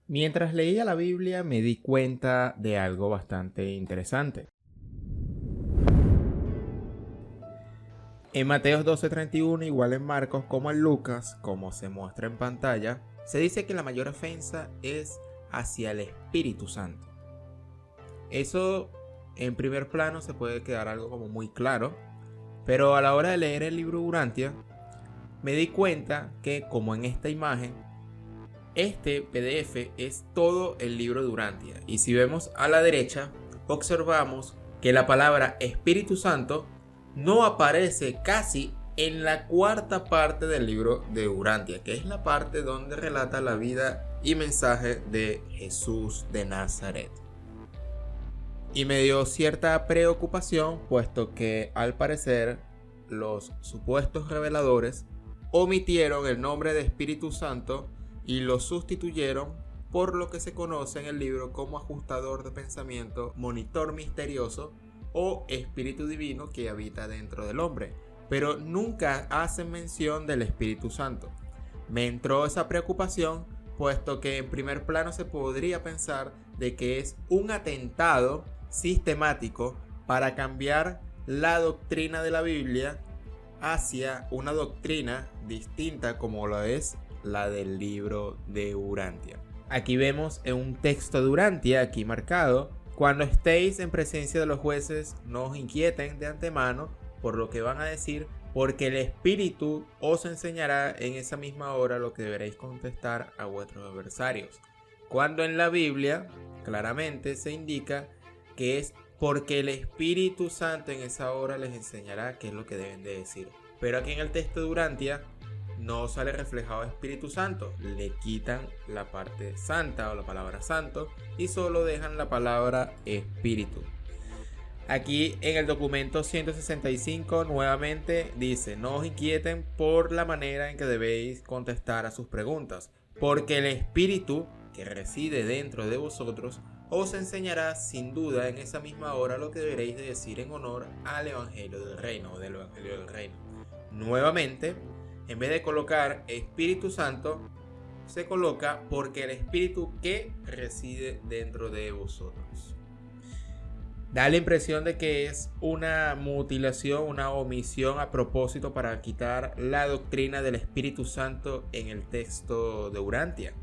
Mientras leía la Biblia me di cuenta de algo bastante interesante. En Mateos 12:31, igual en Marcos como en Lucas, como se muestra en pantalla, se dice que la mayor ofensa es hacia el Espíritu Santo. Eso en primer plano se puede quedar algo como muy claro, pero a la hora de leer el libro Urantia, me di cuenta que, como en esta imagen, este PDF es todo el libro de Urantia. Y si vemos a la derecha, observamos que la palabra Espíritu Santo no aparece casi en la cuarta parte del libro de Urantia, que es la parte donde relata la vida y mensaje de Jesús de Nazaret. Y me dio cierta preocupación, puesto que al parecer los supuestos reveladores omitieron el nombre de Espíritu Santo y lo sustituyeron por lo que se conoce en el libro como ajustador de pensamiento, monitor misterioso o espíritu divino que habita dentro del hombre, pero nunca hacen mención del Espíritu Santo. Me entró esa preocupación, puesto que en primer plano se podría pensar de que es un atentado sistemático para cambiar la doctrina de la Biblia hacia una doctrina distinta como lo es la del libro de Urantia. Aquí vemos en un texto de Urantia, aquí marcado: cuando estéis en presencia de los jueces, no os inquieten de antemano por lo que van a decir, porque el Espíritu os enseñará en esa misma hora lo que deberéis contestar a vuestros adversarios. Cuando en la Biblia claramente se indica que es porque el Espíritu Santo en esa hora les enseñará qué es lo que deben de decir. Pero aquí en el texto de Urantia no sale reflejado Espíritu Santo, le quitan la parte santa o la palabra santo y solo dejan la palabra espíritu. Aquí en el documento 165 nuevamente dice: no os inquieten por la manera en que debéis contestar a sus preguntas, porque el Espíritu que reside dentro de vosotros os enseñará sin duda en esa misma hora lo que deberéis de decir en honor al Evangelio del Reino o del Evangelio del Reino. Nuevamente, en vez de colocar Espíritu Santo, se coloca porque el Espíritu que reside dentro de vosotros. Da la impresión de que es una mutilación, una omisión a propósito para quitar la doctrina del Espíritu Santo en el texto de Urantia.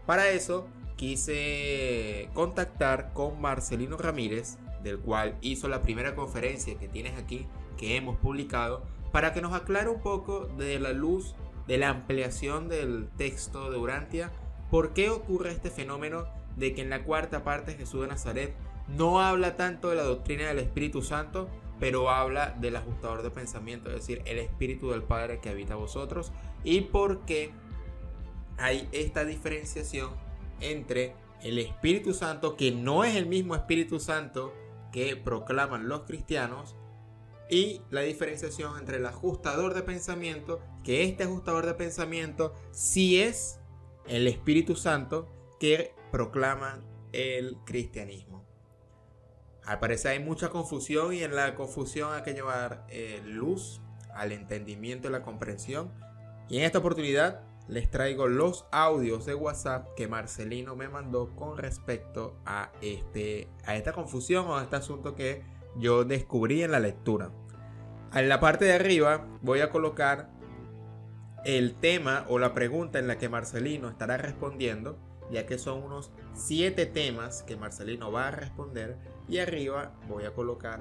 Para eso quise contactar con Marcelino Ramírez, del cual hizo la primera conferencia que tienes aquí, que hemos publicado, para que nos aclare un poco de la luz de la ampliación del texto de Urantia, por qué ocurre este fenómeno de que en la cuarta parte Jesús de Nazaret no habla tanto de la doctrina del Espíritu Santo, pero habla del ajustador de pensamiento, es decir, el Espíritu del Padre que habita en vosotros, y por qué hay esta diferenciación entre el Espíritu Santo, que no es el mismo Espíritu Santo que proclaman los cristianos, y la diferenciación entre el ajustador de pensamiento, que este ajustador de pensamiento sí es el Espíritu Santo que proclama el cristianismo. Al parecer hay mucha confusión, y en la confusión hay que llevar luz al entendimiento y la comprensión. Y en esta oportunidad les traigo los audios de WhatsApp que Marcelino me mandó con respecto a esta confusión o a este asunto que yo descubrí en la lectura. En la parte de arriba voy a colocar el tema o la pregunta en la que Marcelino estará respondiendo, ya que son unos 7 temas que Marcelino va a responder, y arriba voy a colocar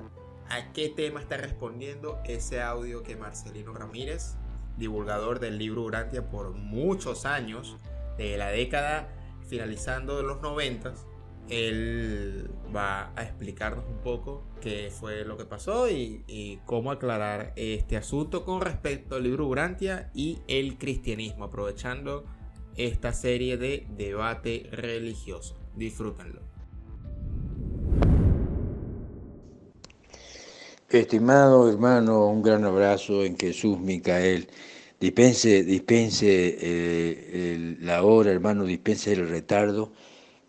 a qué tema está respondiendo ese audio que Marcelino Ramírez, divulgador del libro Urantia por muchos años, de la década finalizando de los 90, él va a explicarnos un poco qué fue lo que pasó y cómo aclarar este asunto con respecto al libro Urantia y el cristianismo, aprovechando esta serie de debate religioso. Disfrútenlo. Estimado hermano, un gran abrazo en Jesús, Micael. Dispense la hora, hermano, dispense el retardo,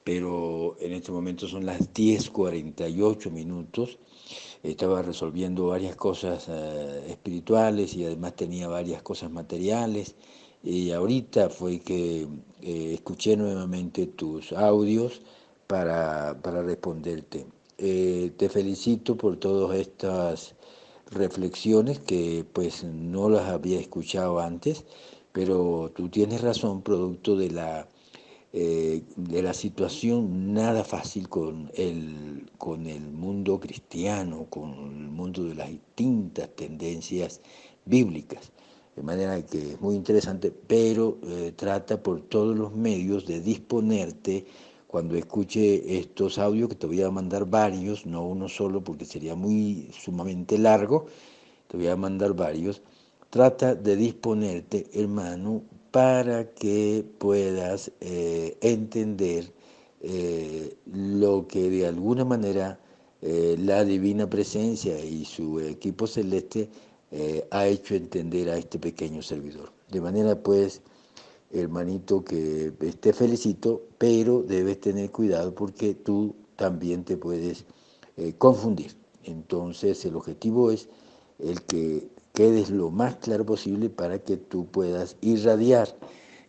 pero en este momento son las 10:48. Estaba resolviendo varias cosas espirituales y además tenía varias cosas materiales y ahorita fue que escuché nuevamente tus audios para responderte. Te felicito por todas estas reflexiones que pues no las había escuchado antes, pero tú tienes razón, producto de la situación nada fácil con el mundo cristiano, con el mundo de las distintas tendencias bíblicas. De manera que es muy interesante, pero trata por todos los medios de disponerte cuando escuche estos audios, que te voy a mandar varios, no uno solo porque sería muy sumamente largo, te voy a mandar varios. Trata de disponerte, hermano, para que puedas entender lo que de alguna manera la divina presencia y su equipo celeste ha hecho entender a este pequeño servidor. De manera pues, hermanito, que te felicito, pero debes tener cuidado porque tú también te puedes confundir. Entonces el objetivo es el que quedes lo más claro posible para que tú puedas irradiar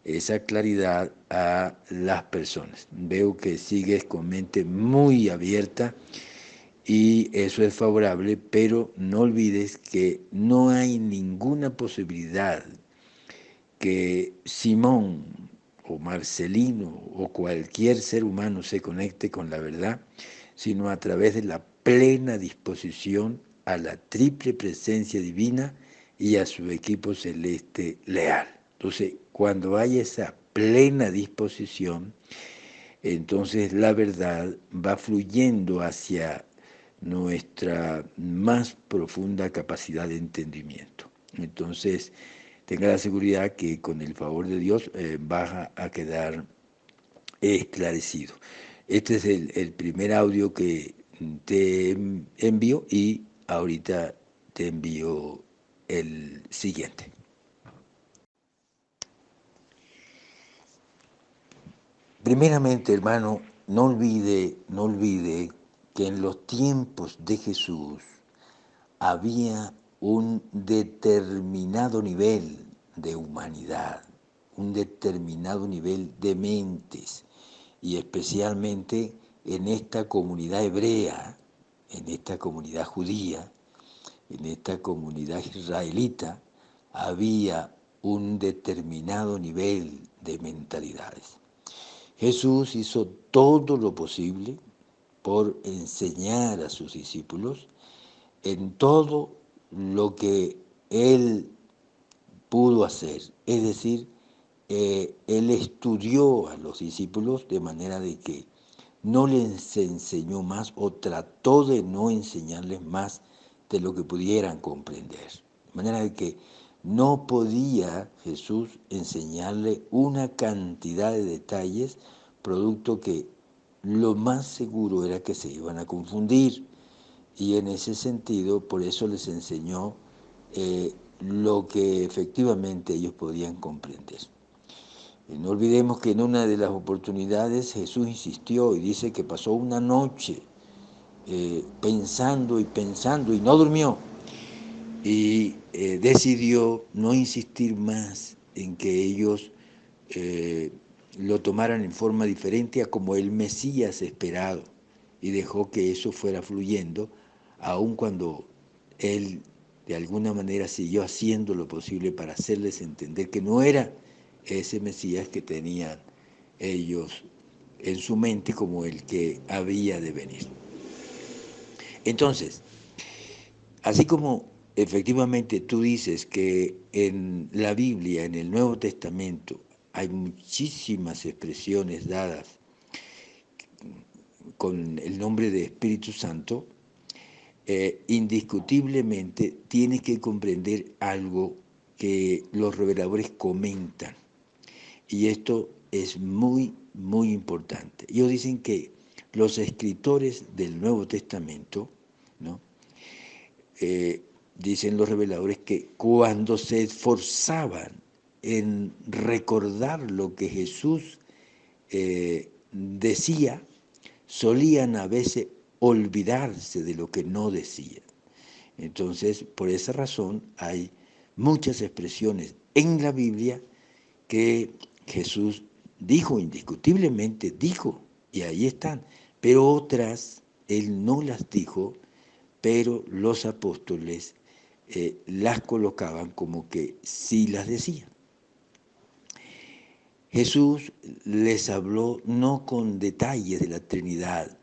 esa claridad a las personas. Veo que sigues con mente muy abierta y eso es favorable, pero no olvides que no hay ninguna posibilidad que Simón o Marcelino o cualquier ser humano se conecte con la verdad, sino a través de la plena disposición a la triple presencia divina y a su equipo celeste leal. Entonces, cuando hay esa plena disposición, entonces la verdad va fluyendo hacia nuestra más profunda capacidad de entendimiento. Entonces, tenga la seguridad que con el favor de Dios vas a quedar esclarecido. Este es el primer audio que te envío y ahorita te envío el siguiente. Primeramente, hermano, no olvide que en los tiempos de Jesús había un determinado nivel de humanidad, un determinado nivel de mentes, y especialmente en esta comunidad hebrea, en esta comunidad judía, en esta comunidad israelita, había un determinado nivel de mentalidades. Jesús hizo todo lo posible por enseñar a sus discípulos en todo lo que él pudo hacer. Es decir, él estudió a los discípulos de manera de que no les enseñó más o trató de no enseñarles más de lo que pudieran comprender. De manera de que no podía Jesús enseñarle una cantidad de detalles, producto que lo más seguro era que se iban a confundir. Y en ese sentido, por eso les enseñó lo que efectivamente ellos podían comprender. No olvidemos que en una de las oportunidades Jesús insistió y dice que pasó una noche pensando y pensando y no durmió. Y decidió no insistir más en que ellos lo tomaran en forma diferente a como el Mesías esperado, y dejó que eso fuera fluyendo, aun cuando él de alguna manera siguió haciendo lo posible para hacerles entender que no era ese Mesías que tenían ellos en su mente como el que había de venir. Entonces, así como efectivamente tú dices que en la Biblia, en el Nuevo Testamento, hay muchísimas expresiones dadas con el nombre de Espíritu Santo, indiscutiblemente tienes que comprender algo que los reveladores comentan. Y esto es muy, muy importante. Ellos dicen que los escritores del Nuevo Testamento, ¿no? Dicen los reveladores que cuando se esforzaban en recordar lo que Jesús decía, solían a veces olvidarse de lo que no decían. Entonces, por esa razón hay muchas expresiones en la Biblia que Jesús dijo, indiscutiblemente dijo, y ahí están, pero otras él no las dijo, pero los apóstoles las colocaban como que sí las decían. Jesús les habló no con detalles de la Trinidad,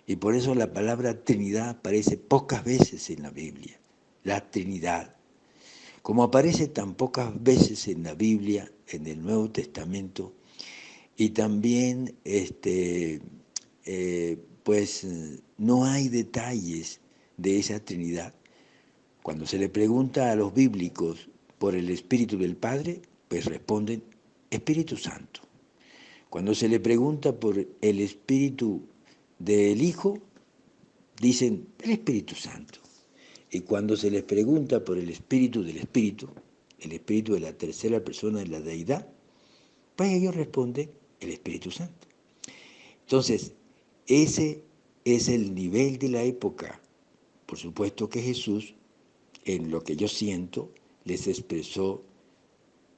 y por eso la palabra Trinidad aparece pocas veces en la Biblia, la Trinidad. Como aparece tan pocas veces en la Biblia, en el Nuevo Testamento, y también pues no hay detalles de esa Trinidad. Cuando se le pregunta a los bíblicos por el Espíritu del Padre, pues responden Espíritu Santo. Cuando se le pregunta por el Espíritu del Hijo, dicen el Espíritu Santo. Y cuando se les pregunta por el Espíritu del Espíritu, el Espíritu de la tercera persona de la deidad, pues ellos responden el Espíritu Santo. Entonces, ese es el nivel de la época. Por supuesto que Jesús, en lo que yo siento, les expresó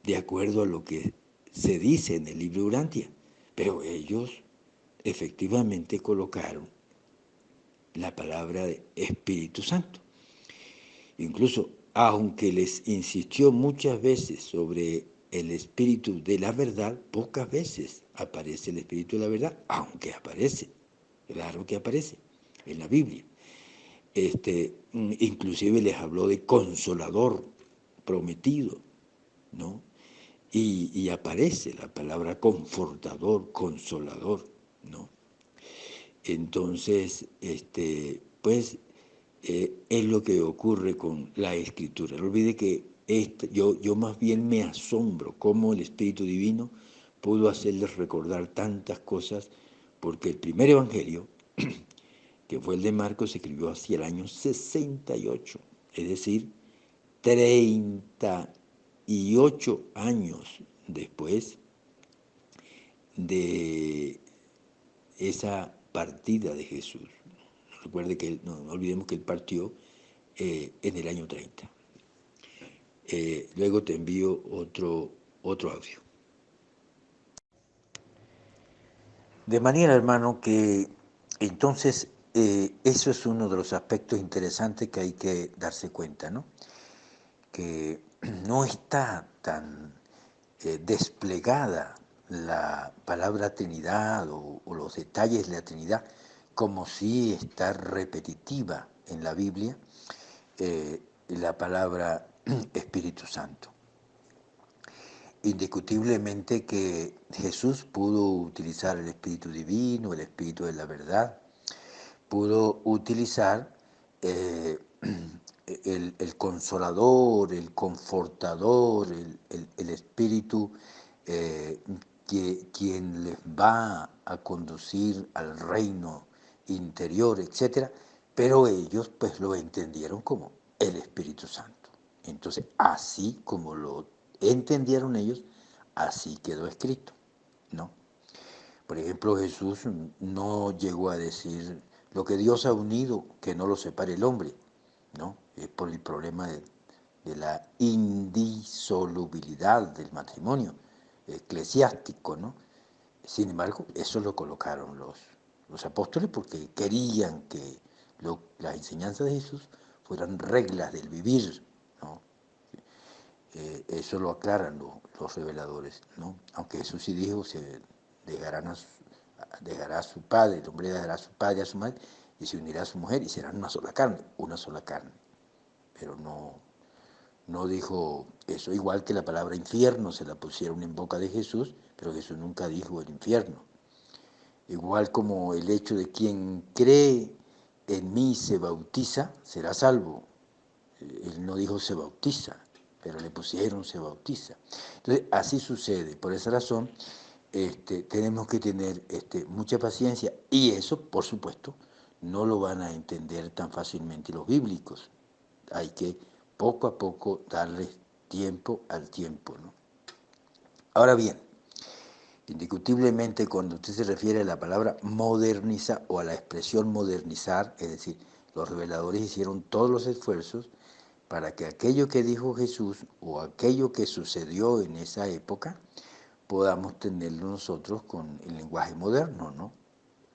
de acuerdo a lo que se dice en el libro de Urantia, pero ellos efectivamente colocaron la palabra de Espíritu Santo. Incluso, aunque les insistió muchas veces sobre el Espíritu de la verdad, pocas veces aparece el Espíritu de la verdad, aunque aparece, claro que aparece en la Biblia. Inclusive les habló de consolador prometido, ¿no? Y aparece la palabra confortador, consolador, ¿no? Entonces, pues es lo que ocurre con la Escritura. No olvide que yo más bien me asombro cómo el Espíritu Divino pudo hacerles recordar tantas cosas, porque el primer Evangelio, que fue el de Marcos, se escribió hacia el año 68, es decir, 38 años después de esa partida de Jesús. Recuerde que no olvidemos que él partió en el año 30. Luego te envío otro audio. De manera, hermano, que entonces eso es uno de los aspectos interesantes que hay que darse cuenta, ¿no? Que no está tan desplegada la palabra Trinidad o los detalles de la Trinidad como si está repetitiva en la Biblia la palabra Espíritu Santo. Indiscutiblemente que Jesús pudo utilizar el Espíritu Divino, el Espíritu de la verdad, pudo utilizar el consolador, el confortador, el Espíritu quien les va a conducir al reino interior, etc. Pero ellos pues lo entendieron como el Espíritu Santo. Entonces, así como lo entendieron ellos, así quedó escrito, ¿no? Por ejemplo, Jesús no llegó a decir lo que Dios ha unido, que no lo separe el hombre, ¿no? Es por el problema de la indisolubilidad del matrimonio eclesiástico, ¿no? Sin embargo, eso lo colocaron los apóstoles porque querían que las enseñanzas de Jesús fueran reglas del vivir, ¿no? Eso lo aclaran los reveladores, ¿no? Aunque Jesús sí dijo, se dejará a su padre, el hombre dejará a su padre y a su madre, y se unirá a su mujer, y serán una sola carne. Pero no dijo eso, igual que la palabra infierno se la pusieron en boca de Jesús, pero Jesús nunca dijo el infierno. Igual como el hecho de quien cree en mí se bautiza, será salvo. Él no dijo se bautiza, pero le pusieron se bautiza. Entonces, así sucede. Por esa razón, tenemos que tener mucha paciencia y eso, por supuesto, no lo van a entender tan fácilmente los bíblicos. Hay que poco a poco darles tiempo al tiempo, ¿no? Ahora bien, indiscutiblemente cuando usted se refiere a la palabra modernizar o a la expresión modernizar, es decir, los reveladores hicieron todos los esfuerzos para que aquello que dijo Jesús o aquello que sucedió en esa época podamos tenerlo nosotros con el lenguaje moderno, ¿no?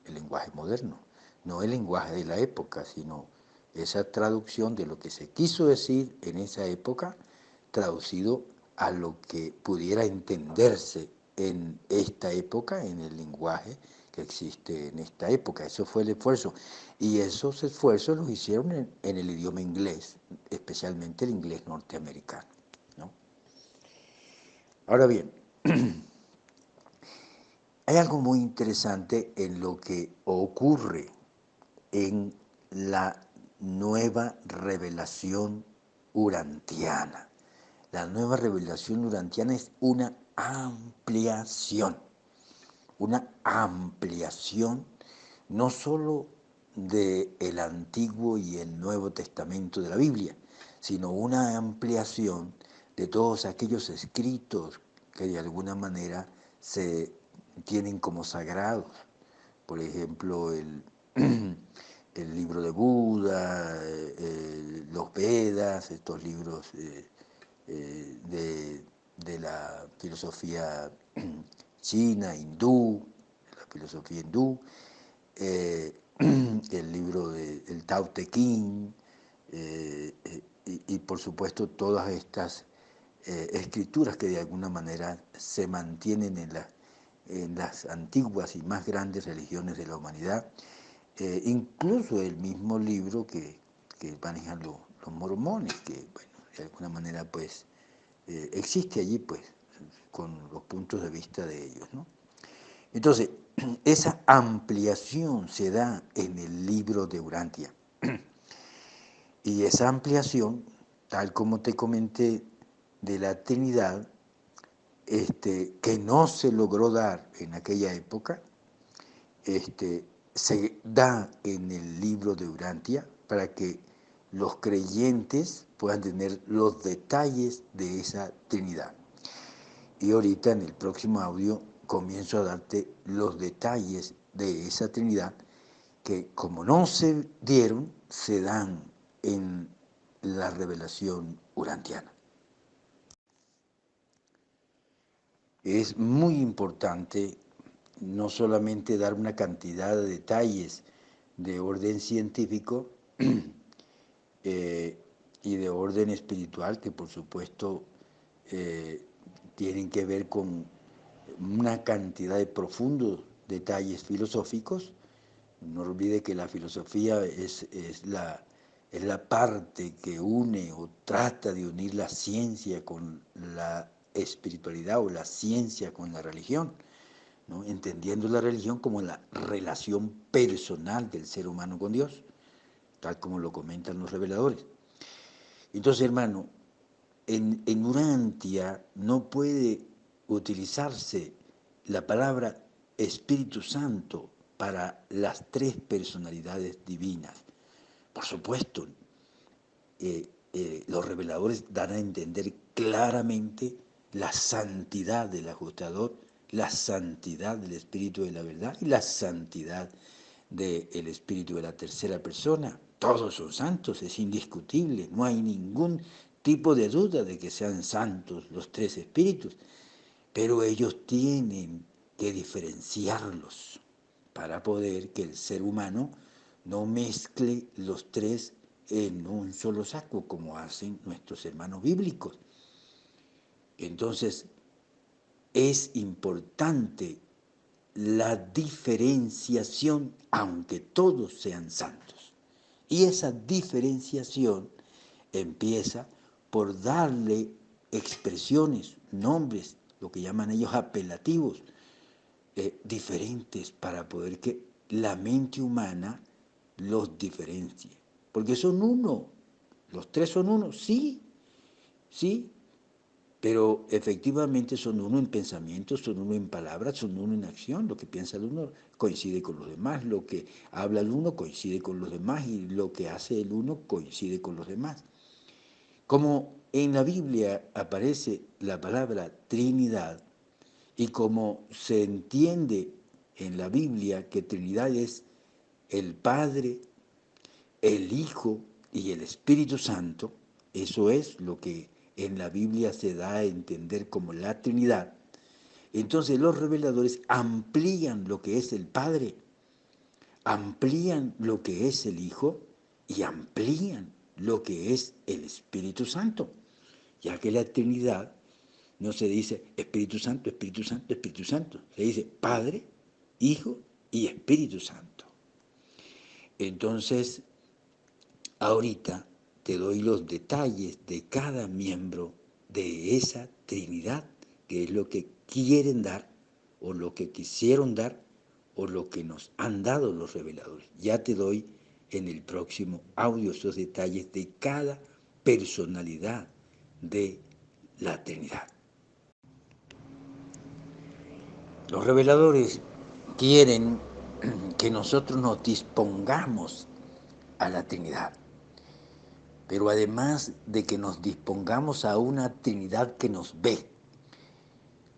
El lenguaje moderno, no el lenguaje de la época, sino esa traducción de lo que se quiso decir en esa época, traducido a lo que pudiera entenderse en esta época, en el lenguaje que existe en esta época. Eso fue el esfuerzo. Y esos esfuerzos los hicieron en el idioma inglés, especialmente el inglés norteamericano, ¿no? Ahora bien, hay algo muy interesante en lo que ocurre en la nueva revelación urantiana. La nueva revelación urantiana es una ampliación no sólo del Antiguo y el Nuevo Testamento de la Biblia, sino una ampliación de todos aquellos escritos que de alguna manera se tienen como sagrados. Por ejemplo, el libro de Buda, los Vedas, estos libros de la filosofía china, hindú, la filosofía hindú, el libro del Tao Te Ching, y por supuesto todas estas escrituras que de alguna manera se mantienen en las antiguas y más grandes religiones de la humanidad, incluso el mismo libro que manejan los mormones, que bueno, de alguna manera pues existe allí pues con los puntos de vista de ellos, ¿no? Entonces, esa ampliación se da en el libro de Urantia. Y esa ampliación, tal como te comenté, de la Trinidad, que no se logró dar en aquella época, se da en el libro de Urantia para que los creyentes puedan tener los detalles de esa Trinidad. Y ahorita en el próximo audio comienzo a darte los detalles de esa Trinidad que como no se dieron, se dan en la revelación urantiana. Es muy importante no solamente dar una cantidad de detalles de orden científico y de orden espiritual, que por supuesto tienen que ver con una cantidad de profundos detalles filosóficos. No olvide que la filosofía es la parte que une o trata de unir la ciencia con la espiritualidad o la ciencia con la religión, ¿no? Entendiendo la religión como la relación personal del ser humano con Dios, tal como lo comentan los reveladores. Entonces, hermano, en Urantia no puede utilizarse la palabra Espíritu Santo para las tres personalidades divinas. Por supuesto, los reveladores dan a entender claramente la santidad del ajustador, la santidad del Espíritu de la verdad y la santidad del Espíritu de la tercera persona. Todos son santos, es indiscutible, no hay ningún tipo de duda de que sean santos los tres espíritus, pero ellos tienen que diferenciarlos para poder que el ser humano no mezcle los tres en un solo saco, como hacen nuestros hermanos bíblicos. Entonces, es importante la diferenciación, aunque todos sean santos. Y esa diferenciación empieza por darle expresiones, nombres, lo que llaman ellos apelativos, diferentes para poder que la mente humana los diferencie. Porque son uno, los tres son uno, sí, sí, pero efectivamente son uno en pensamiento, son uno en palabras, son uno en acción. Lo que piensa el uno coincide con los demás, lo que habla el uno coincide con los demás y lo que hace el uno coincide con los demás. Como en la Biblia aparece la palabra Trinidad y como se entiende en la Biblia que Trinidad es el Padre, el Hijo y el Espíritu Santo, eso es lo que en la Biblia se da a entender como la Trinidad, entonces los reveladores amplían lo que es el Padre, amplían lo que es el Hijo y amplían lo que es el Espíritu Santo, ya que la Trinidad no se dice Espíritu Santo, Espíritu Santo, Espíritu Santo, se dice Padre, Hijo y Espíritu Santo. Entonces, ahorita te doy los detalles de cada miembro de esa Trinidad, que es lo que quieren dar, o lo que quisieron dar, o lo que nos han dado los reveladores. Ya te doy en el próximo audio esos detalles de cada personalidad de la Trinidad. Los reveladores quieren que nosotros nos dispongamos a la Trinidad, pero además de que nos dispongamos a una Trinidad que nos ve,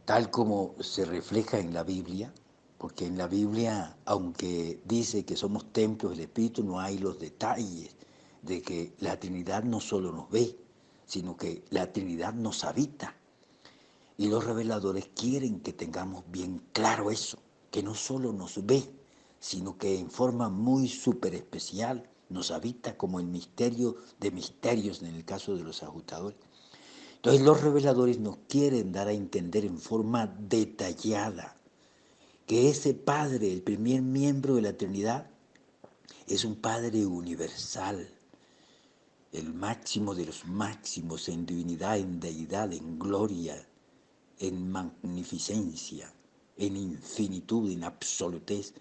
tal como se refleja en la Biblia, porque en la Biblia, aunque dice que somos templos del Espíritu, no hay los detalles de que la Trinidad no solo nos ve, sino que la Trinidad nos habita. Y los reveladores quieren que tengamos bien claro eso, que no solo nos ve, sino que en forma muy súper especial nos habita como el misterio de misterios en el caso de los ajustadores. Entonces los reveladores nos quieren dar a entender en forma detallada que ese Padre, el primer miembro de la Trinidad, es un Padre universal, el máximo de los máximos en divinidad, en deidad, en gloria, en magnificencia, en infinitud, en absolutez,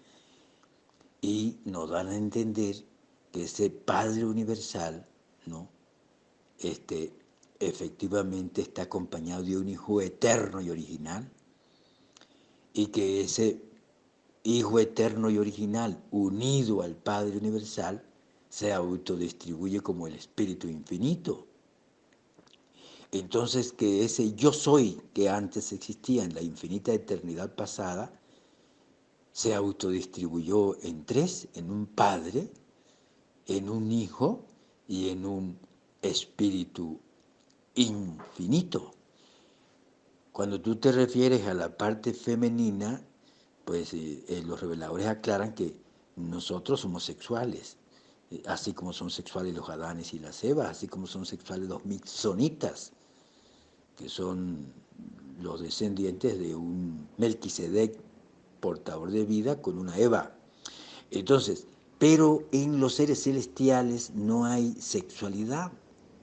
y nos dan a entender que ese Padre universal, ¿no? Efectivamente está acompañado de un Hijo eterno y original, y que ese Hijo eterno y original, unido al Padre universal, se autodistribuye como el Espíritu infinito. Entonces, que ese yo soy que antes existía en la infinita eternidad pasada, se autodistribuyó en tres, en un Padre, en un Hijo y en un Espíritu infinito. Cuando tú te refieres a la parte femenina, pues los reveladores aclaran que nosotros somos sexuales, así como son sexuales los Adanes y las Evas, así como son sexuales los Mixonitas, que son los descendientes de un Melquisedec portador de vida con una Eva. Entonces, pero en los seres celestiales no hay sexualidad,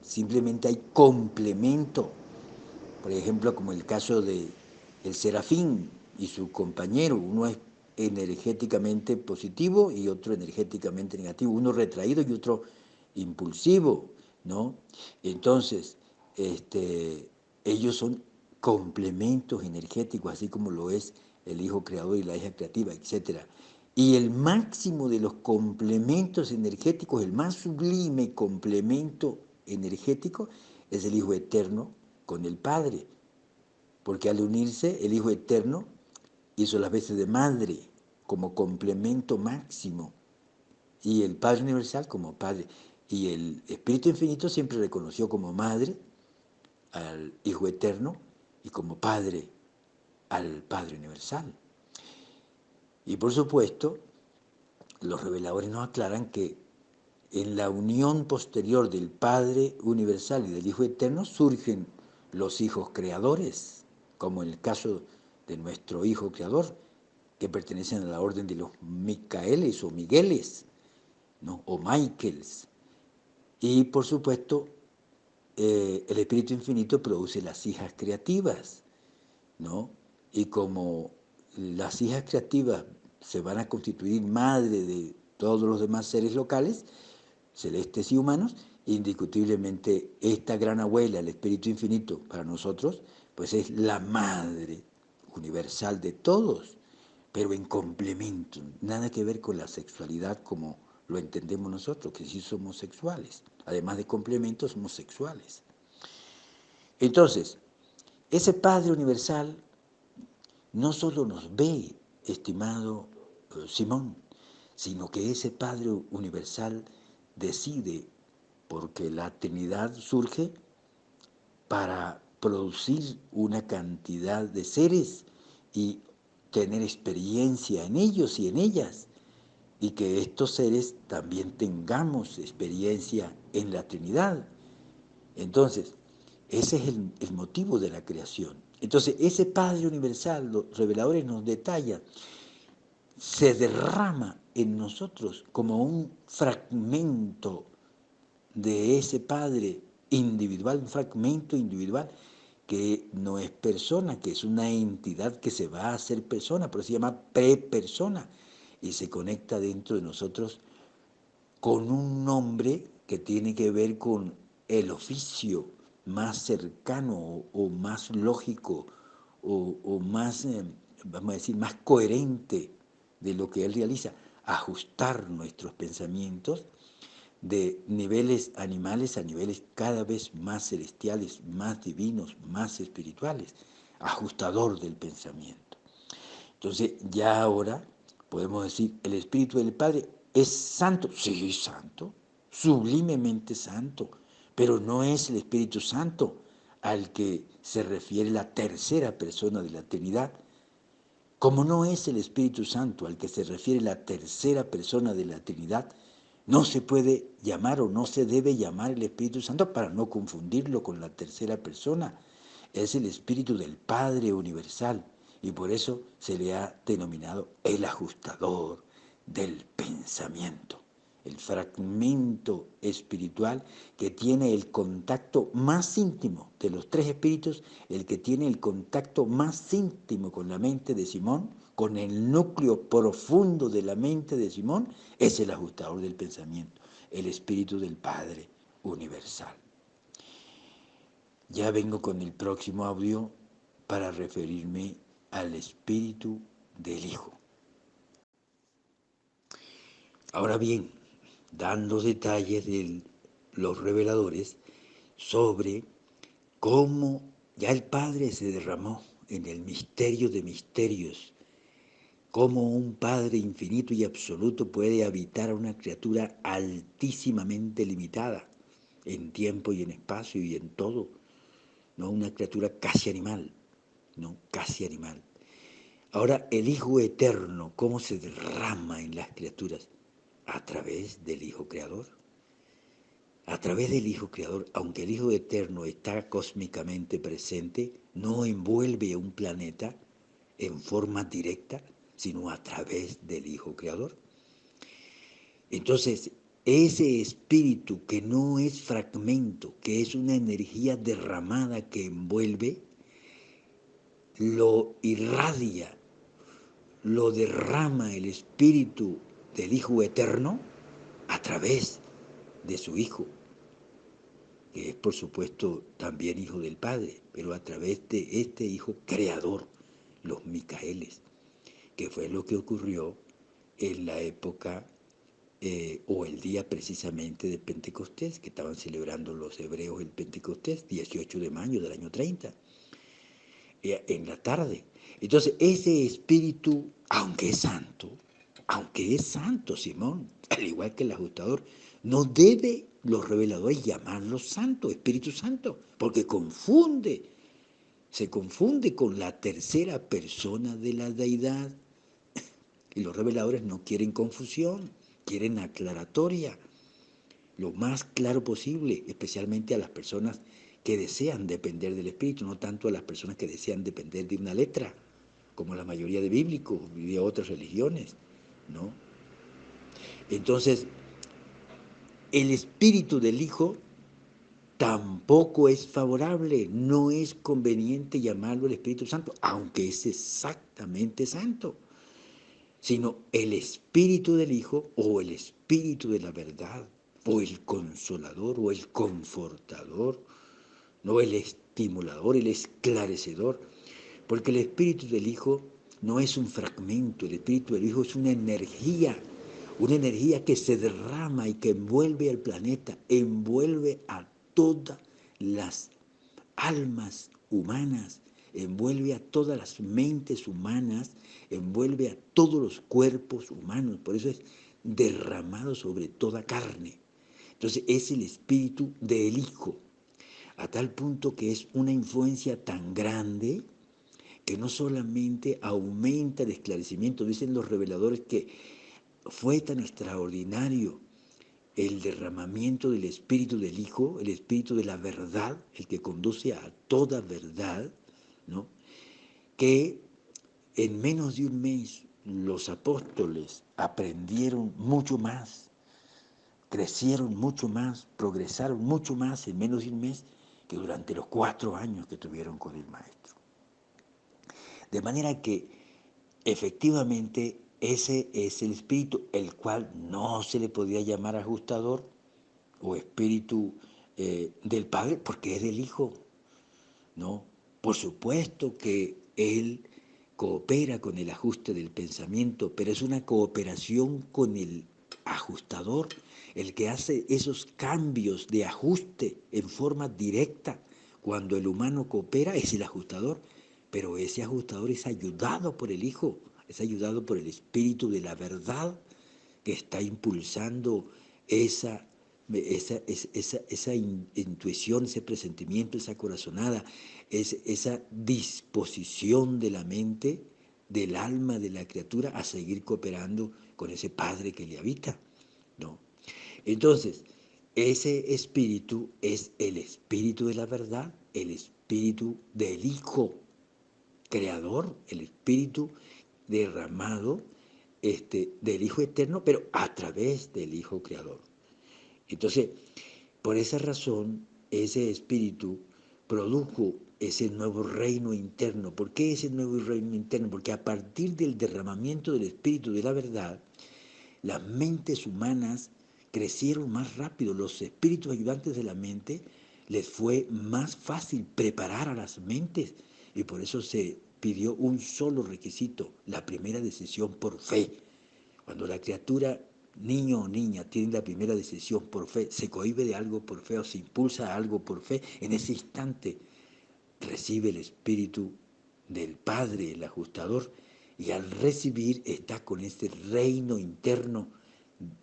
simplemente hay complemento. Por ejemplo, como el caso de el serafín y su compañero, uno es energéticamente positivo y otro energéticamente negativo, uno retraído y otro impulsivo, ¿no? Entonces, ellos son complementos energéticos, así como lo es el hijo creador y la hija creativa, etc. Y el máximo de los complementos energéticos, el más sublime complemento energético, es el Hijo Eterno con el Padre, porque al unirse el Hijo Eterno hizo las veces de madre como complemento máximo, y el Padre Universal como Padre, y el Espíritu Infinito siempre reconoció como madre al Hijo Eterno y como Padre al Padre Universal. Y por supuesto, los reveladores nos aclaran que en la unión posterior del Padre Universal y del Hijo Eterno surgen los hijos creadores, como en el caso de nuestro Hijo Creador, que pertenecen a la orden de los Micaeles o Migueles, ¿no? O Michaels. Y por supuesto, el Espíritu Infinito produce las hijas creativas, ¿no? Y como las hijas creativas se van a constituir madre de todos los demás seres locales, celestes y humanos, indiscutiblemente esta gran abuela, el Espíritu Infinito, para nosotros, pues es la madre universal de todos, pero en complemento, nada que ver con la sexualidad como lo entendemos nosotros, que sí somos sexuales, además de complementos somos sexuales. Entonces, ese Padre Universal no solo nos ve, estimado Simón, sino que ese Padre Universal decide porque la Trinidad surge para producir una cantidad de seres y tener experiencia en ellos y en ellas, y que estos seres también tengamos experiencia en la Trinidad. Entonces, ese es el motivo de la creación. Entonces, ese Padre Universal, los reveladores nos detallan, se derrama en nosotros como un fragmento de ese Padre individual, un fragmento individual que no es persona, que es una entidad que se va a hacer persona, pero se llama prepersona y se conecta dentro de nosotros con un nombre que tiene que ver con el oficio más cercano o más lógico o más, vamos a decir, más coherente de lo que él realiza, ajustar nuestros pensamientos de niveles animales a niveles cada vez más celestiales, más divinos, más espirituales, ajustador del pensamiento. Entonces, ya ahora podemos decir, el Espíritu del Padre es santo, sí, santo, sublimemente santo, pero no es el Espíritu Santo al que se refiere la tercera persona de la Trinidad. Como no es el Espíritu Santo al que se refiere la tercera persona de la Trinidad, no se puede llamar o no se debe llamar el Espíritu Santo para no confundirlo con la tercera persona. Es el Espíritu del Padre Universal y por eso se le ha denominado el ajustador del pensamiento, el fragmento espiritual que tiene el contacto más íntimo de los tres espíritus, el que tiene el contacto más íntimo con la mente de Simón, con el núcleo profundo de la mente de Simón, es el ajustador del pensamiento, el Espíritu del Padre Universal. Ya vengo con el próximo audio para referirme al Espíritu del Hijo. Ahora bien, dando detalles de los reveladores sobre cómo ya el Padre se derramó en el misterio de misterios, cómo un Padre infinito y absoluto puede habitar a una criatura altísimamente limitada en tiempo y en espacio y en todo, no una criatura casi animal, no casi animal. Ahora, el Hijo Eterno, ¿cómo se derrama en las criaturas? A través del Hijo Creador. A través del Hijo Creador, aunque el Hijo Eterno está cósmicamente presente, no envuelve a un planeta en forma directa, sino a través del Hijo Creador. Entonces, ese espíritu que no es fragmento, que es una energía derramada que envuelve, lo irradia, lo derrama el Espíritu del Hijo Eterno a través de su Hijo, que es por supuesto también Hijo del Padre, pero a través de este Hijo Creador, los Micaeles, que fue lo que ocurrió en la época o el día precisamente de Pentecostés, que estaban celebrando los hebreos el Pentecostés, 18 de mayo del año 30. En la tarde. Entonces, ese espíritu, aunque es santo, Simón, al igual que el ajustador, no debe los reveladores llamarlo santo, Espíritu Santo, porque se confunde con la tercera persona de la deidad. Y los reveladores no quieren confusión, quieren aclaratoria, lo más claro posible, especialmente a las personas que desean depender del Espíritu, no tanto a las personas que desean depender de una letra, como la mayoría de bíblicos y de otras religiones, ¿no? Entonces, el Espíritu del Hijo tampoco es favorable, no es conveniente llamarlo el Espíritu Santo, aunque es exactamente santo, sino el Espíritu del Hijo o el Espíritu de la verdad, o el Consolador o el Confortador, no el estimulador, el esclarecedor, porque el Espíritu del Hijo no es un fragmento, el Espíritu del Hijo es una energía que se derrama y que envuelve al planeta, envuelve a todas las almas humanas, envuelve a todas las mentes humanas, envuelve a todos los cuerpos humanos, por eso es derramado sobre toda carne. Entonces es el espíritu del Hijo, a tal punto que es una influencia tan grande que no solamente aumenta el esclarecimiento, dicen los reveladores que fue tan extraordinario el derramamiento del Espíritu del Hijo, el Espíritu de la verdad, el que conduce a toda verdad, ¿no? Que en menos de un mes los apóstoles aprendieron mucho más, crecieron mucho más, progresaron mucho más en menos de un mes que durante los 4 años que tuvieron con el Maestro. De manera que efectivamente ese es el espíritu, el cual no se le podía llamar ajustador o espíritu del Padre porque es del Hijo, ¿no? Por supuesto que Él coopera con el ajuste del pensamiento, pero es una cooperación con el ajustador, el que hace esos cambios de ajuste en forma directa. Cuando el humano coopera es el ajustador, pero ese ajustador es ayudado por el Hijo, es ayudado por el Espíritu de la verdad que está impulsando esa intuición, ese presentimiento, esa corazonada, esa disposición de la mente, del alma de la criatura a seguir cooperando con ese Padre que le habita, ¿no? Entonces, ese espíritu es el espíritu de la verdad, el espíritu del Hijo creador, el espíritu derramado del Hijo eterno, pero a través del Hijo creador. Entonces, por esa razón, ese espíritu produjo ese nuevo reino interno. ¿Por qué ese nuevo reino interno? Porque a partir del derramamiento del espíritu de la verdad, las mentes humanas crecieron más rápido. Los espíritus ayudantes de la mente les fue más fácil preparar a las mentes y por eso se pidió un solo requisito, la primera decisión por fe. Cuando la criatura, niño o niña, tiene la primera decisión por fe, se cohíbe de algo por fe o se impulsa a algo por fe, en ese instante recibe el espíritu del Padre, el ajustador, y al recibir está con ese reino interno,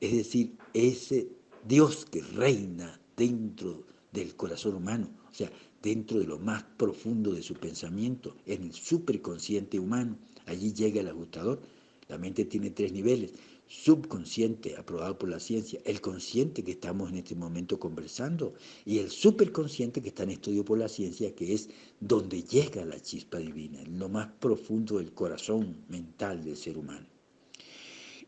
es decir, ese Dios que reina dentro del corazón humano, o sea, dentro de lo más profundo de su pensamiento, en el superconsciente humano. Allí llega el ajustador. La mente tiene 3 niveles: subconsciente, aprobado por la ciencia, el consciente que estamos en este momento conversando, y el superconsciente que está en estudio por la ciencia, que es donde llega la chispa divina, en lo más profundo del corazón mental del ser humano.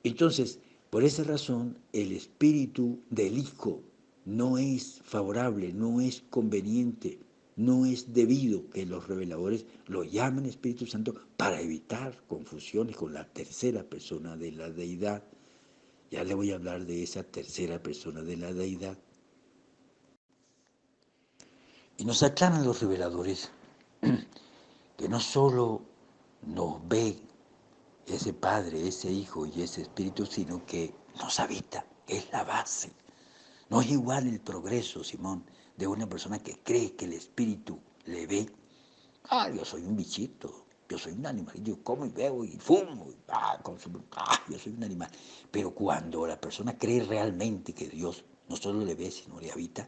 Entonces, por esa razón, el espíritu del Hijo no es favorable, no es conveniente, no es debido que los reveladores lo llamen Espíritu Santo para evitar confusiones con la tercera persona de la deidad. Ya le voy a hablar de esa tercera persona de la deidad. Y nos aclaran los reveladores que no solo nos ve ese Padre, ese Hijo y ese Espíritu, sino que nos habita, que es la base. No es igual el progreso, Simón, de una persona que cree que el Espíritu le ve. Yo soy un bichito, yo soy un animal, yo como y bebo y fumo, consumo, yo soy un animal. Pero cuando la persona cree realmente que Dios no solo le ve, sino le habita,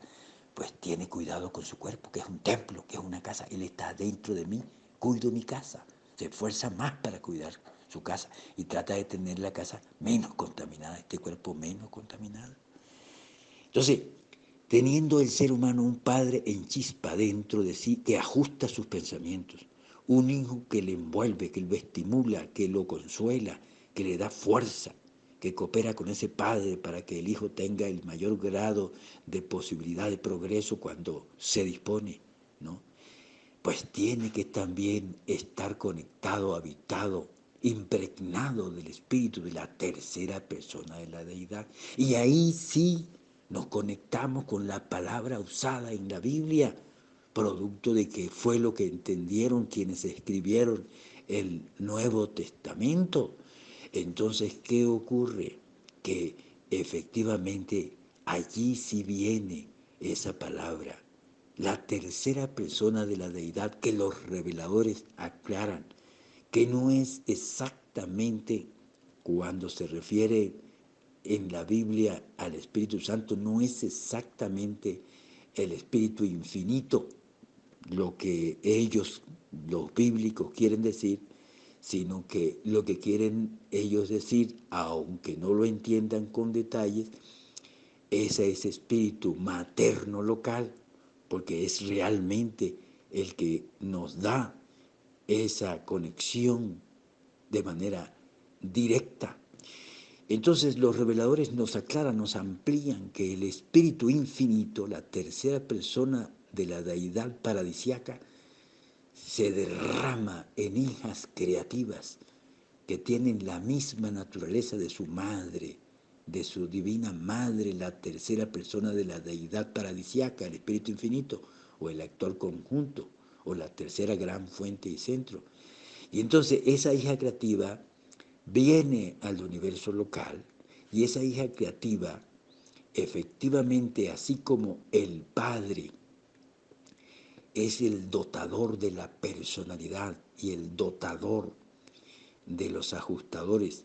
pues tiene cuidado con su cuerpo, que es un templo, que es una casa. Él está dentro de mí, cuido mi casa, se esfuerza más para cuidar su casa y trata de tener la casa menos contaminada, este cuerpo menos contaminado. Entonces, teniendo el ser humano un padre en chispa dentro de sí que ajusta sus pensamientos, un hijo que le envuelve, que lo estimula, que lo consuela, que le da fuerza, que coopera con ese padre para que el hijo tenga el mayor grado de posibilidad de progreso cuando se dispone, ¿no? Pues tiene que también estar conectado, habitado, impregnado del espíritu de la tercera persona de la deidad. Y ahí sí nos conectamos con la palabra usada en la Biblia, producto de que fue lo que entendieron quienes escribieron el Nuevo Testamento. Entonces, ¿qué ocurre? Que efectivamente allí sí viene esa palabra, la tercera persona de la deidad, que los reveladores aclaran que no es exactamente cuando se refiere en la Biblia al Espíritu Santo no es exactamente el Espíritu infinito, lo que ellos, los bíblicos, quieren decir, sino que lo que quieren ellos decir, aunque no lo entiendan con detalles, es ese espíritu materno local, porque es realmente el que nos da esa conexión de manera directa. Entonces los reveladores nos aclaran, nos amplían que el Espíritu Infinito, la tercera persona de la deidad paradisiaca, se derrama en hijas creativas que tienen la misma naturaleza de su madre, de su divina madre, la tercera persona de la deidad paradisiaca, el Espíritu Infinito, o el actual conjunto, o la tercera gran fuente y centro. Y entonces esa hija creativa viene al universo local y esa hija creativa, efectivamente, así como el Padre es el dotador de la personalidad y el dotador de los ajustadores,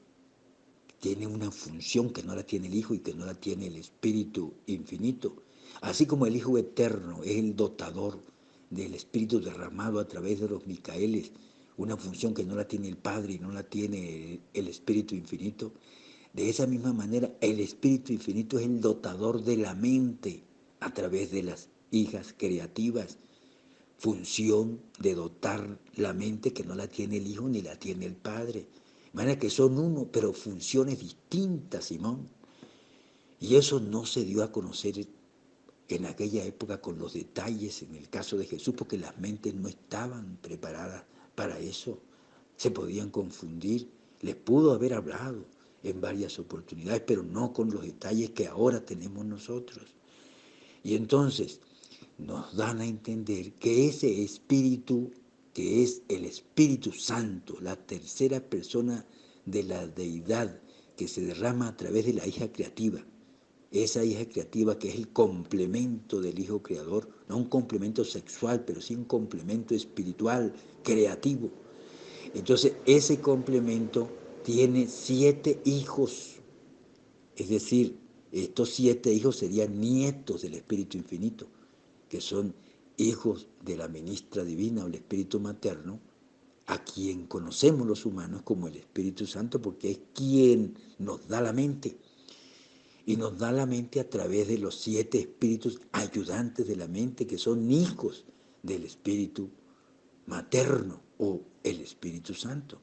tiene una función que no la tiene el Hijo y que no la tiene el Espíritu Infinito. Así como el Hijo Eterno es el dotador del Espíritu derramado a través de los Micaeles, una función que no la tiene el Padre y no la tiene el Espíritu Infinito. De esa misma manera, el Espíritu Infinito es el dotador de la mente a través de las hijas creativas, función de dotar la mente que no la tiene el Hijo ni la tiene el Padre. De manera que son uno, pero funciones distintas, Simón. Y eso no se dio a conocer en aquella época con los detalles, en el caso de Jesús, porque las mentes no estaban preparadas para eso. Se podían confundir. Les pudo haber hablado en varias oportunidades, pero no con los detalles que ahora tenemos nosotros. Y entonces nos dan a entender que ese espíritu, que es el Espíritu Santo, la tercera persona de la deidad que se derrama a través de la hija creativa, esa hija creativa que es el complemento del Hijo Creador, no un complemento sexual, pero sí un complemento espiritual, creativo. Entonces, ese complemento tiene 7 hijos, es decir, estos 7 hijos serían nietos del Espíritu Infinito, que son hijos de la ministra divina o el Espíritu Materno, a quien conocemos los humanos como el Espíritu Santo, porque es quien nos da la mente. Y nos da la mente a través de los 7 espíritus ayudantes de la mente, que son hijos del Espíritu Materno o el Espíritu Santo.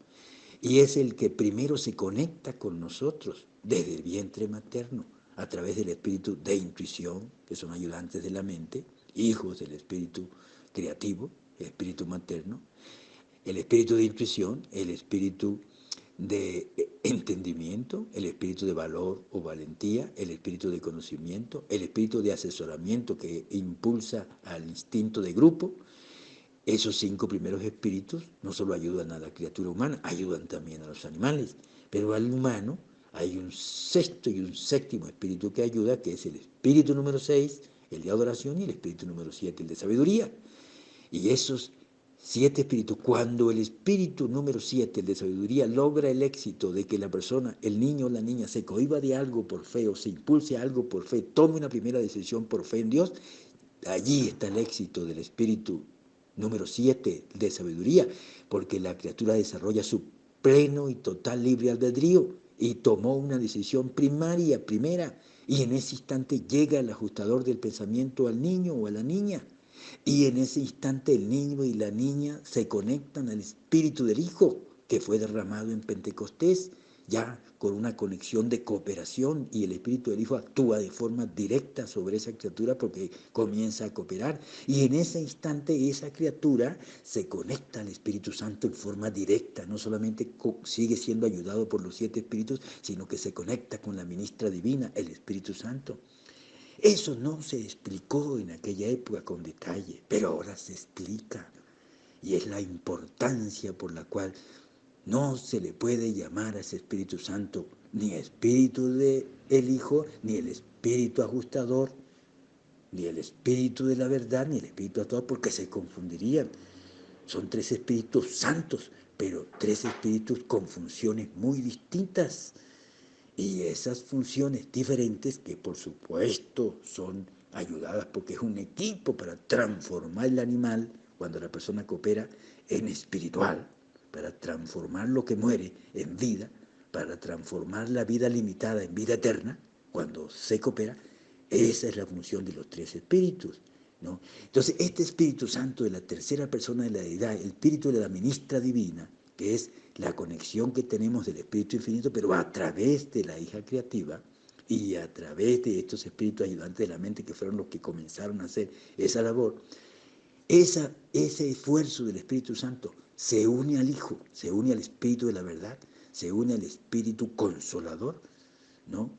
Y es el que primero se conecta con nosotros desde el vientre materno, a través del espíritu de intuición, que son ayudantes de la mente, hijos del espíritu creativo, el espíritu materno, el espíritu de intuición, el espíritu de entendimiento, el espíritu de valor o valentía, el espíritu de conocimiento, el espíritu de asesoramiento que impulsa al instinto de grupo. Esos 5 primeros espíritus no solo ayudan a la criatura humana, ayudan también a los animales, pero al humano hay un sexto y un séptimo espíritu que ayuda, que es el espíritu número 6, el de adoración, y el espíritu número 7, el de sabiduría. Y esos 7 espíritus, cuando el espíritu número 7, el de sabiduría, logra el éxito de que la persona, el niño o la niña, se cohíba de algo por fe o se impulse a algo por fe, tome una primera decisión por fe en Dios, allí está el éxito del espíritu número 7 de sabiduría, porque la criatura desarrolla su pleno y total libre albedrío y tomó una decisión primaria, primera, y en ese instante llega el ajustador del pensamiento al niño o a la niña. Y en ese instante el niño y la niña se conectan al espíritu del Hijo que fue derramado en Pentecostés, ya con una conexión de cooperación, y el espíritu del Hijo actúa de forma directa sobre esa criatura porque comienza a cooperar. Y en ese instante esa criatura se conecta al Espíritu Santo en forma directa, no solamente sigue siendo ayudado por los 7 espíritus, sino que se conecta con la ministra divina, el Espíritu Santo. Eso no se explicó en aquella época con detalle, pero ahora se explica. Y es la importancia por la cual no se le puede llamar a ese Espíritu Santo ni Espíritu del Hijo, ni el Espíritu ajustador, ni el Espíritu de la verdad, ni el Espíritu actuador, porque se confundirían. Son 3 Espíritus santos, pero 3 Espíritus con funciones muy distintas. Y esas funciones diferentes, que por supuesto son ayudadas porque es un equipo para transformar el animal, cuando la persona coopera, en espiritual, para transformar lo que muere en vida, para transformar la vida limitada en vida eterna, cuando se coopera, esa es la función de los tres espíritus, ¿no? Entonces, este Espíritu Santo de la tercera persona de la deidad, el espíritu de la ministra divina, que es la conexión que tenemos del Espíritu Infinito, pero a través de la hija creativa y a través de estos espíritus ayudantes de la mente, que fueron los que comenzaron a hacer esa labor, ese esfuerzo del Espíritu Santo se une al Hijo, se une al Espíritu de la verdad, se une al Espíritu Consolador, ¿no?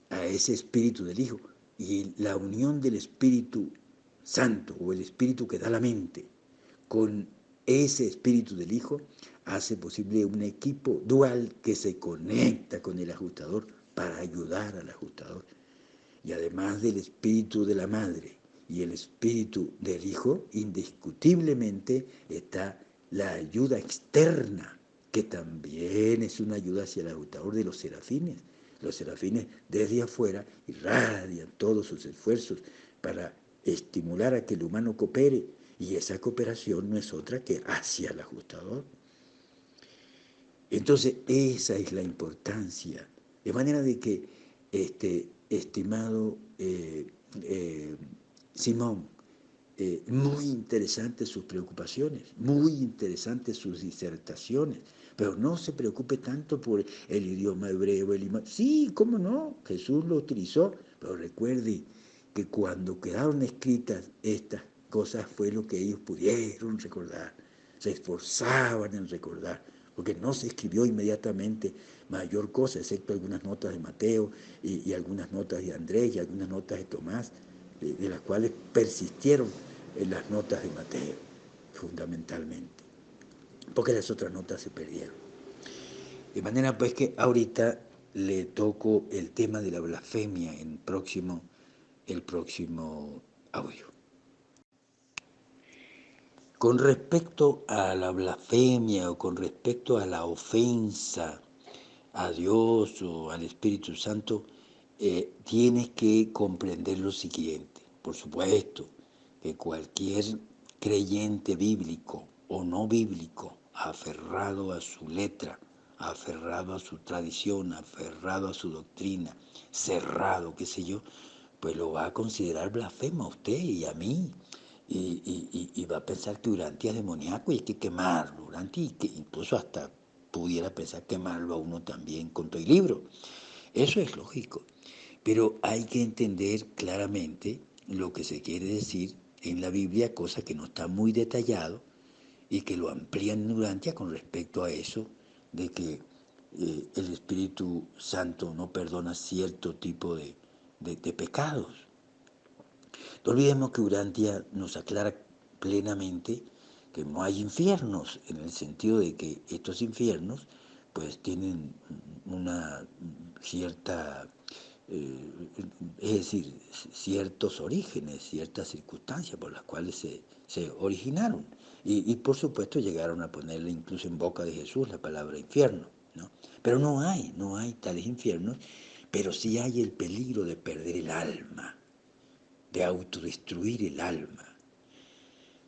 A ese Espíritu del Hijo. Y la unión del Espíritu Santo, o el Espíritu que da la mente, con ese Espíritu del Hijo, hace posible un equipo dual que se conecta con el ajustador para ayudar al ajustador. Y además del Espíritu de la Madre y el Espíritu del Hijo, indiscutiblemente está la ayuda externa, que también es una ayuda hacia el ajustador de los serafines. Los serafines desde afuera irradian todos sus esfuerzos para estimular a que el humano coopere, y esa cooperación no es otra que hacia el ajustador. Entonces, esa es la importancia. De manera de que, estimado Simón, muy interesantes sus preocupaciones, muy interesantes sus disertaciones, pero no se preocupe tanto por el idioma hebreo. Sí, cómo no, Jesús lo utilizó, pero recuerde que cuando quedaron escritas estas cosas fue lo que ellos pudieron recordar, se esforzaban en recordar, porque no se escribió inmediatamente mayor cosa, excepto algunas notas de Mateo y algunas notas de Andrés y algunas notas de Tomás, de las cuales persistieron en las notas de Mateo, fundamentalmente, porque las otras notas se perdieron. De manera pues que ahorita le toco el tema de la blasfemia en el próximo audio. Con respecto a la blasfemia o con respecto a la ofensa a Dios o al Espíritu Santo, tienes que comprender lo siguiente. Por supuesto que cualquier creyente bíblico o no bíblico, aferrado a su letra, aferrado a su tradición, aferrado a su doctrina, cerrado, qué sé yo, pues lo va a considerar blasfemo a usted y a mí. Y va a pensar que Urantia es demoníaco y hay que quemarlo. Urantia, y que incluso hasta pudiera pensar quemarlo a uno también con todo el libro. Eso es lógico. Pero hay que entender claramente lo que se quiere decir en la Biblia, cosa que no está muy detallado y que lo amplían en Urantia con respecto a eso, de que el Espíritu Santo no perdona cierto tipo de pecados. No olvidemos que Urantia nos aclara plenamente que no hay infiernos, en el sentido de que estos infiernos pues tienen una cierta, es decir, ciertos orígenes, ciertas circunstancias por las cuales se originaron. Y por supuesto llegaron a ponerle incluso en boca de Jesús la palabra infierno, ¿no? Pero no hay tales infiernos, pero sí hay el peligro de perder el alma, de autodestruir el alma.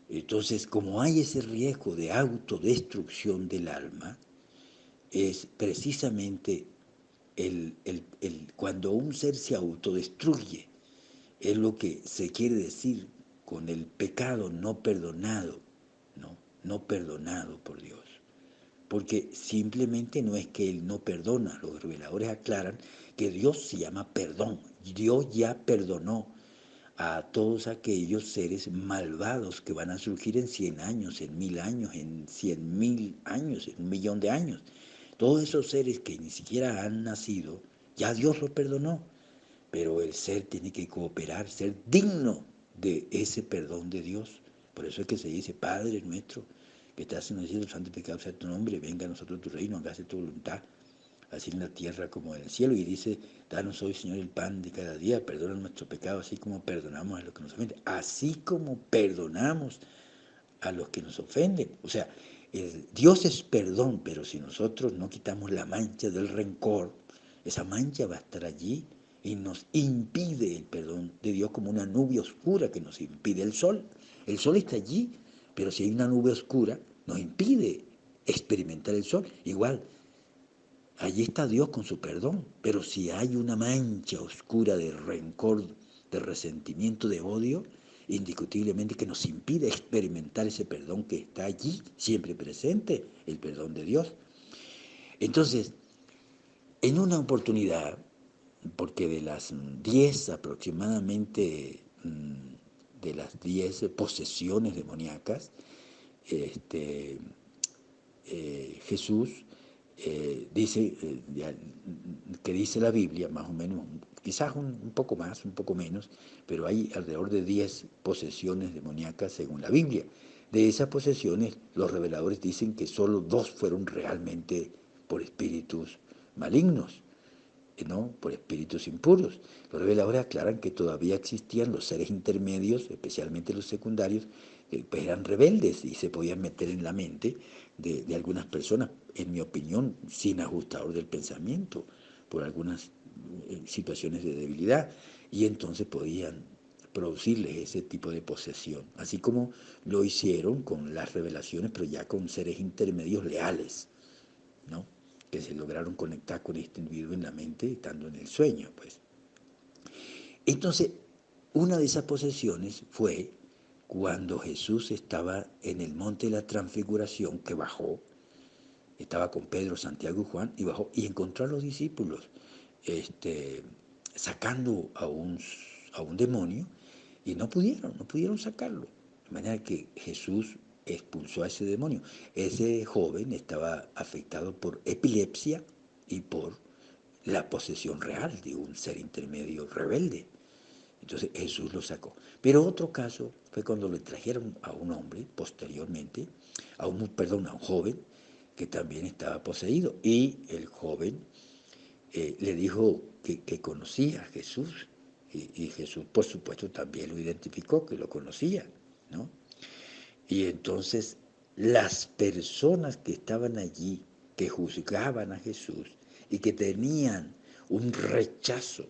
Entonces, como hay ese riesgo de autodestrucción del alma, es precisamente cuando un ser se autodestruye, es lo que se quiere decir con el pecado no perdonado, ¿no? No perdonado por Dios. Porque simplemente no es que Él no perdona, los reveladores aclaran que Dios se llama perdón, Dios ya perdonó a todos aquellos seres malvados que van a surgir en 100 años, en 1000 años, en 100.000 años, en 1.000.000 de años. Todos esos seres que ni siquiera han nacido, ya Dios los perdonó, pero el ser tiene que cooperar, ser digno de ese perdón de Dios. Por eso es que se dice, Padre nuestro, que estás en el cielo, santo y pecado sea tu nombre, venga a nosotros tu reino, hágase tu voluntad, así en la tierra como en el cielo. Y dice, danos hoy, Señor, el pan de cada día, perdona nuestro pecado, así como perdonamos a los que nos ofenden, así como perdonamos a los que nos ofenden. O sea, Dios es perdón, pero si nosotros no quitamos la mancha del rencor, Esa mancha va a estar allí y nos impide el perdón de Dios como una nube oscura que nos impide el sol. El sol está allí, pero si hay una nube oscura, nos impide experimentar el sol. Igual, allí está Dios con su perdón, pero si hay una mancha oscura de rencor, de resentimiento, de odio, indiscutiblemente que nos impide experimentar ese perdón que está allí, siempre presente, el perdón de Dios. Entonces, en una oportunidad, porque de las 10 aproximadamente, de las 10 posesiones demoníacas, este, Jesús dice, que dice la Biblia, más o menos, quizás un poco más, un poco menos, pero hay alrededor de 10 posesiones demoníacas según la Biblia. De esas posesiones, los reveladores dicen que solo 2 fueron realmente por espíritus malignos, ¿no? Por espíritus impuros. Los reveladores aclaran que todavía existían los seres intermedios, especialmente los secundarios, que pues eran rebeldes y se podían meter en la mente de algunas personas, en mi opinión, sin ajustador del pensamiento, por algunas situaciones de debilidad, y entonces podían producirles ese tipo de posesión, así como lo hicieron con las revelaciones, pero ya con seres intermedios leales, ¿no? Que se lograron conectar con este individuo en la mente estando en el sueño, pues. Entonces, una de esas posesiones fue cuando Jesús estaba en el monte de la transfiguración, que bajó, estaba con Pedro, Santiago y Juan, y bajó y encontró a los discípulos sacando a un demonio, y no pudieron sacarlo. De manera que Jesús expulsó a ese demonio. Ese joven estaba afectado por epilepsia y por la posesión real de un ser intermedio rebelde. Entonces Jesús lo sacó. Pero otro caso fue cuando le trajeron a un hombre posteriormente, a un joven que también estaba poseído. Y el joven le dijo que conocía a Jesús. Y Jesús, por supuesto, también lo identificó, que lo conocía, ¿no? Y entonces las personas que estaban allí, que juzgaban a Jesús y que tenían un rechazo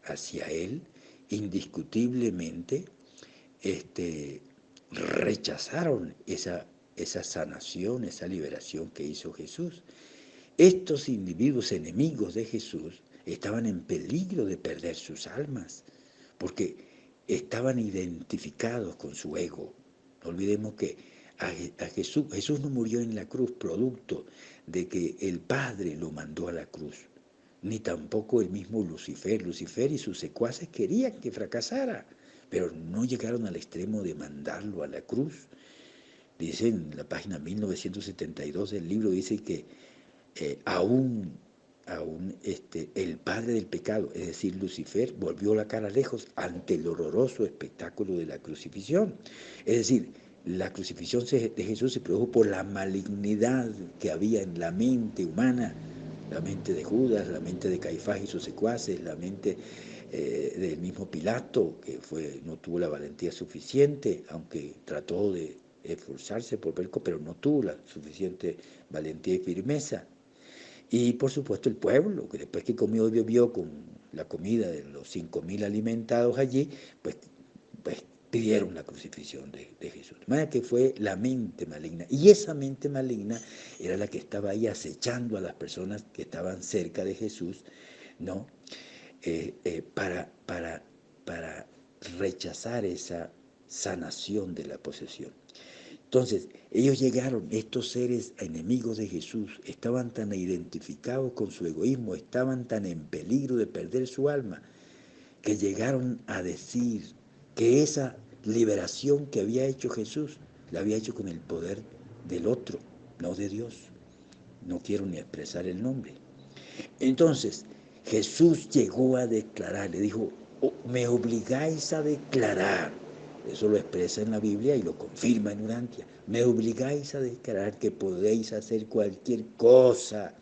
hacia él, indiscutiblemente, rechazaron esa sanación, esa liberación que hizo Jesús. Estos individuos enemigos de Jesús estaban en peligro de perder sus almas, porque estaban identificados con su ego. No olvidemos que a Jesús no murió en la cruz producto de que el Padre lo mandó a la cruz, ni tampoco el mismo Lucifer. Lucifer y sus secuaces querían que fracasara, pero no llegaron al extremo de mandarlo a la cruz. Dice en la página 1972 del libro, dice que aún el padre del pecado, es decir, Lucifer, volvió la cara lejos ante el horroroso espectáculo de la crucifixión. Es decir, la crucifixión de Jesús se produjo por la malignidad que había en la mente humana, la mente de Judas, la mente de Caifás y sus secuaces, la mente del mismo Pilato, que no tuvo la valentía suficiente, aunque trató de esforzarse por ver, pero no tuvo la suficiente valentía y firmeza. Y por supuesto el pueblo, que después que comió y bebió con la comida de los 5.000 alimentados allí, pues pidieron la crucifixión de Jesús. De manera que fue la mente maligna. Y esa mente maligna era la que estaba ahí acechando a las personas que estaban cerca de Jesús, ¿no? Para rechazar esa sanación de la posesión. Entonces, ellos llegaron, estos seres enemigos de Jesús, estaban tan identificados con su egoísmo, estaban tan en peligro de perder su alma, que llegaron a decir que esa liberación que había hecho Jesús, la había hecho con el poder del otro, no de Dios. No quiero ni expresar el nombre. Entonces, Jesús llegó a declarar, le dijo, me obligáis a declarar, eso lo expresa en la Biblia y lo confirma en Urantia, me obligáis a declarar que podéis hacer cualquier cosa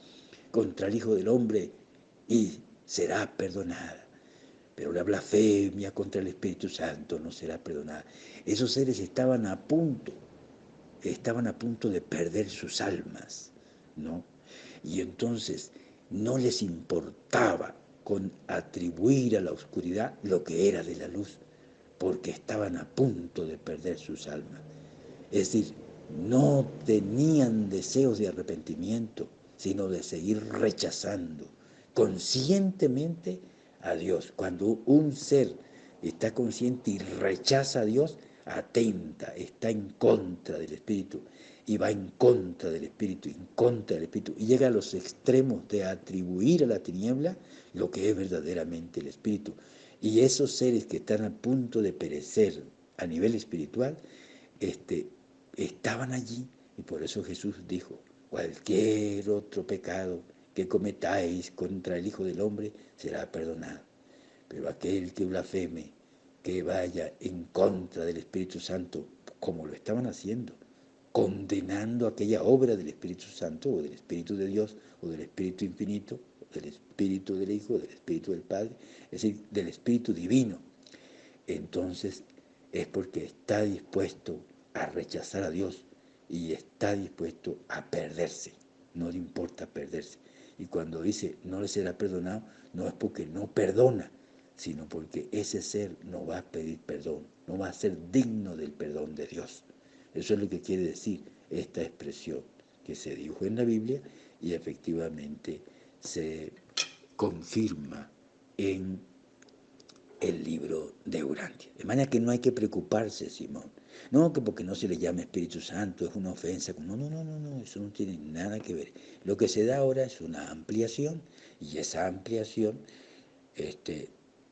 contra el Hijo del Hombre y será perdonada. Pero la blasfemia contra el Espíritu Santo no será perdonada. Esos seres estaban a punto de perder sus almas, ¿no? Y entonces No les importaba con atribuir a la oscuridad lo que era de la luz, porque estaban a punto de perder sus almas. Es decir, no tenían deseos de arrepentimiento, sino de seguir rechazando conscientemente a Dios. Cuando un ser está consciente y rechaza a Dios, atenta, está en contra del Espíritu y va en contra del Espíritu, en contra del Espíritu, y llega a los extremos de atribuir a la tiniebla lo que es verdaderamente el Espíritu. Y esos seres que están a punto de perecer a nivel espiritual, estaban allí, y por eso Jesús dijo, cualquier otro pecado que cometáis contra el Hijo del Hombre será perdonado, pero aquel que blasfeme, que vaya en contra del Espíritu Santo, como lo estaban haciendo, condenando aquella obra del Espíritu Santo, o del Espíritu de Dios, o del Espíritu Infinito, del Espíritu del Hijo, del Espíritu del Padre, es decir, del Espíritu Divino, entonces es porque está dispuesto a rechazar a Dios y está dispuesto a perderse, no le importa perderse. Y cuando dice no le será perdonado, no es porque no perdona, sino porque ese ser no va a pedir perdón, no va a ser digno del perdón de Dios. Eso es lo que quiere decir esta expresión que se dijo en la Biblia y efectivamente se confirma en el libro de Urantia. De manera que no hay que preocuparse, Simón. No, que porque no se le llame Espíritu Santo es una ofensa. No, eso no tiene nada que ver. Lo que se da ahora es una ampliación y esa ampliación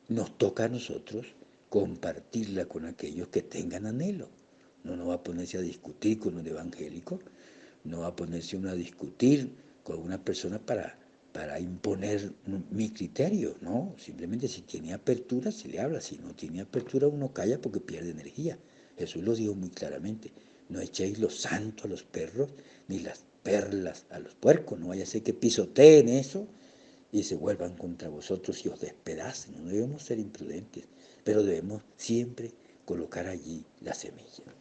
nos toca a nosotros compartirla con aquellos que tengan anhelo. No va a ponerse a discutir con un evangélico, no va a ponerse uno a discutir con una persona para imponer mi criterio, no, simplemente si tiene apertura se le habla, si no tiene apertura uno calla porque pierde energía. Jesús lo dijo muy claramente, no echéis lo santo a los perros ni las perlas a los puercos, no vaya a ser que pisoteen eso y se vuelvan contra vosotros y os despedacen. No debemos ser imprudentes, pero debemos siempre colocar allí la semilla.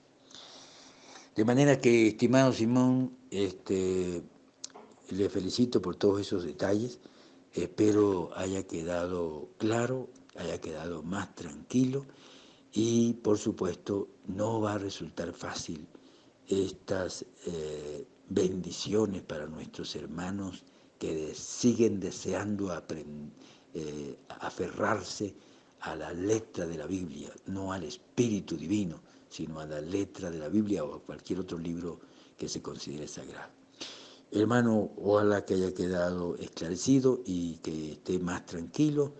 De manera que, estimado Simón, le felicito por todos esos detalles. Espero haya quedado claro, haya quedado más tranquilo y, por supuesto, no va a resultar fácil estas bendiciones para nuestros hermanos que siguen deseando aferrarse a la letra de la Biblia, no al Espíritu Divino, sino a la letra de la Biblia o a cualquier otro libro que se considere sagrado. Hermano, ojalá que haya quedado esclarecido y que esté más tranquilo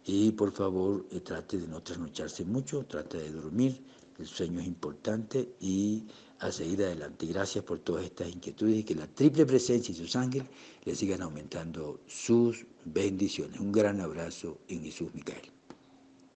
y por favor trate de no trasnocharse mucho, trate de dormir, el sueño es importante y a seguir adelante. Gracias por todas estas inquietudes y que la triple presencia y sus ángeles le sigan aumentando sus bendiciones. Un gran abrazo en Jesús, Micael.